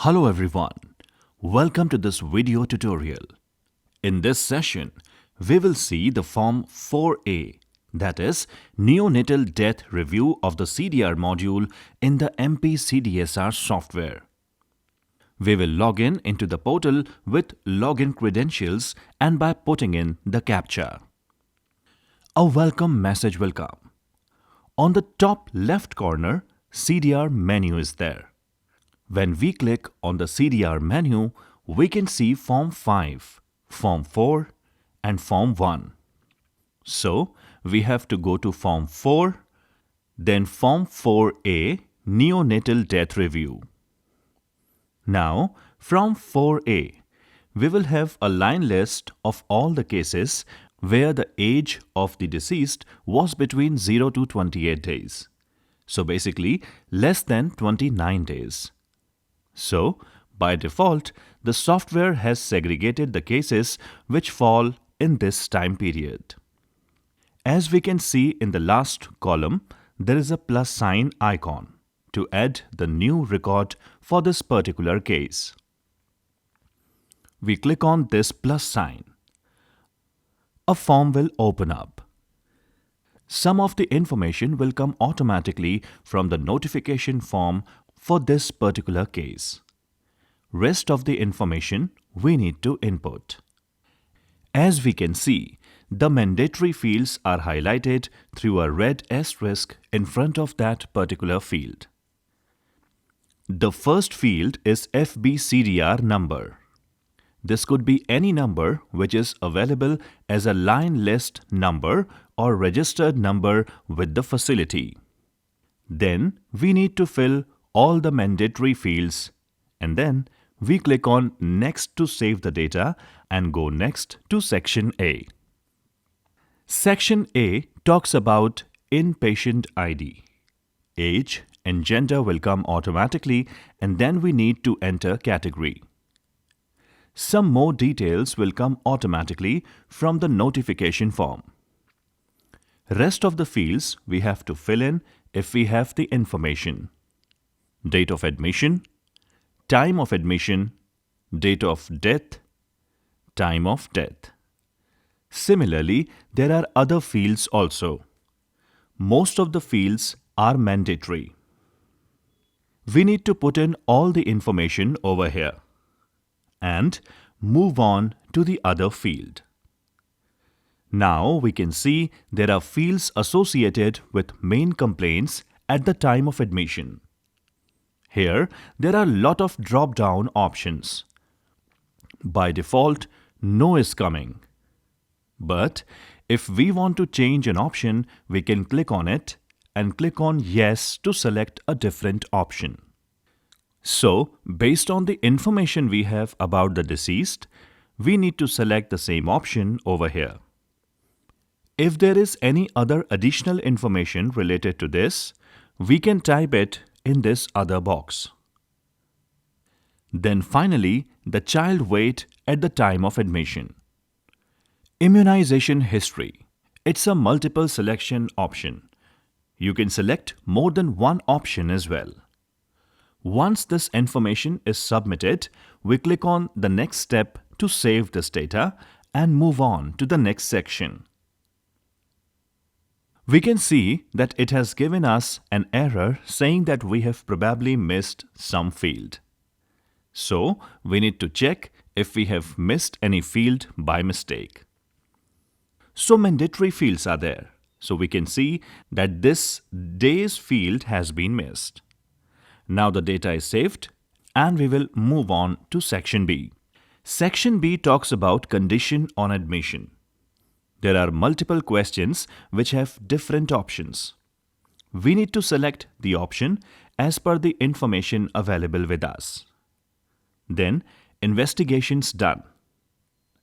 Hello everyone, welcome to this video tutorial. In this session, we will see the Form 4A, that is Neonatal Death Review of the CDR module in the MP-CDSR software. We will log in into the portal with login credentials and by putting in the CAPTCHA. A welcome message will come. On the top left corner, CDR menu is there. When we click on the CDR menu, we can see Form 5, Form 4 and Form 1. So, we have to go to Form 4, then Form 4A, Neonatal Death Review. Now, from 4A, we will have a line list of all the cases where the age of the deceased was between 0 to 28 days. So basically, less than 29 days. So, by default, the software has segregated the cases which fall in this time period. As we can see in the last column, there is a plus sign icon to add the new record for this particular case. We click on this plus sign. A form will open up. Some of the information will come automatically from the notification form for this particular case. Rest of the information we need to input. As we can see, the mandatory fields are highlighted through a red asterisk in front of that particular field. The first field is FB-CDR number. This could be any number which is available as a line list number or registered number with the facility. Then we need to fill all the mandatory fields and then we click on Next to save the data and go next to Section A. Section A talks about inpatient ID. Age and gender will come automatically and then we need to enter category. Some more details will come automatically from the notification form. Rest of the fields we have to fill in if we have the information. Date of admission, time of admission, date of death, time of death. Similarly, there are other fields also. Most of the fields are mandatory. We need to put in all the information over here and move on to the other field. Now we can see there are fields associated with main complaints at the time of admission. Here, there are a lot of drop-down options. By default, no is coming. But if we want to change an option, we can click on it and click on yes to select a different option. So, based on the information we have about the deceased, we need to select the same option over here. If there is any other additional information related to this, we can type it in this other box. Then finally, the child weight at the time of admission. Immunization history. It's a multiple selection option. You can select more than one option as well. Once this information is submitted, we click on the next step to save this data and move on to the next section. We can see that it has given us an error saying that we have probably missed some field. So, we need to check if we have missed any field by mistake. So, mandatory fields are there. So, we can see that this days field has been missed. Now the data is saved and we will move on to Section B. Section B talks about condition on admission. There are multiple questions which have different options. We need to select the option as per the information available with us. Then, investigations done.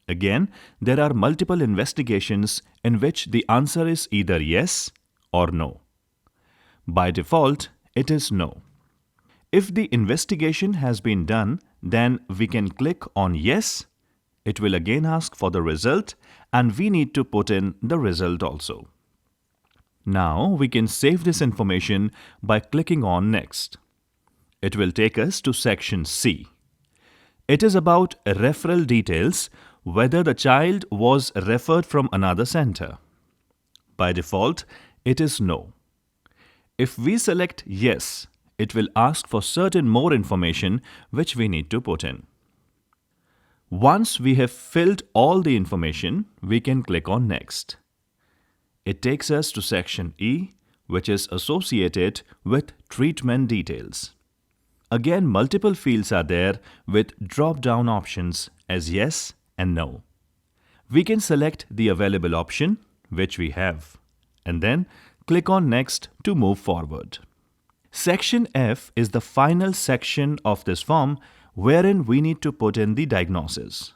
Again, there are multiple investigations in which the answer is either yes or no. By default, it is no. If the investigation has been done, then we can click on yes. It will again ask for the result and we need to put in the result also. Now we can save this information by clicking on next. It will take us to section C. It is about referral details, whether the child was referred from another center. By default, it is no. If we select yes, it will ask for certain more information which we need to put in. Once we have filled all the information, we can click on Next. It takes us to section E, which is associated with treatment details. Again, multiple fields are there with drop-down options as yes and no. We can select the available option, which we have, and then click on Next to move forward. Section F is the final section of this form wherein we need to put in the diagnosis.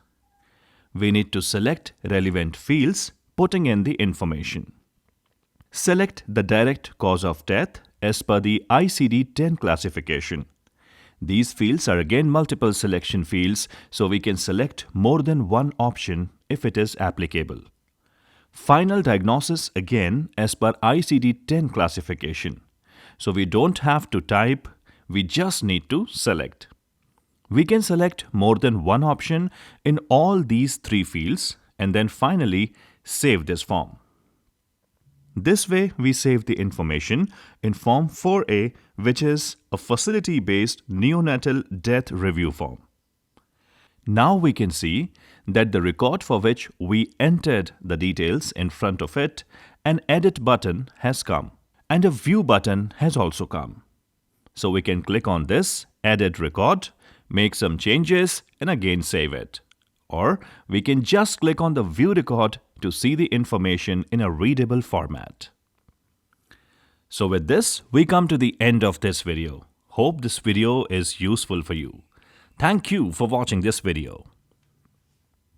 We need to select relevant fields, putting in the information. Select the direct cause of death as per the ICD-10 classification. These fields are again multiple selection fields, so we can select more than one option if it is applicable. Final diagnosis again as per ICD-10 classification. So we don't have to type, we just need to select. We can select more than one option in all these three fields and then finally save this form. This way we save the information in Form 4A, which is a facility-based neonatal death review form. Now we can see that the record for which we entered the details in front of it, an edit button has come and a view button has also come. So we can click on this edit record, make some changes and again save it. Or we can just click on the view record to see the information in a readable format. So with this, we come to the end of this video. Hope this video is useful for you. Thank you for watching this video.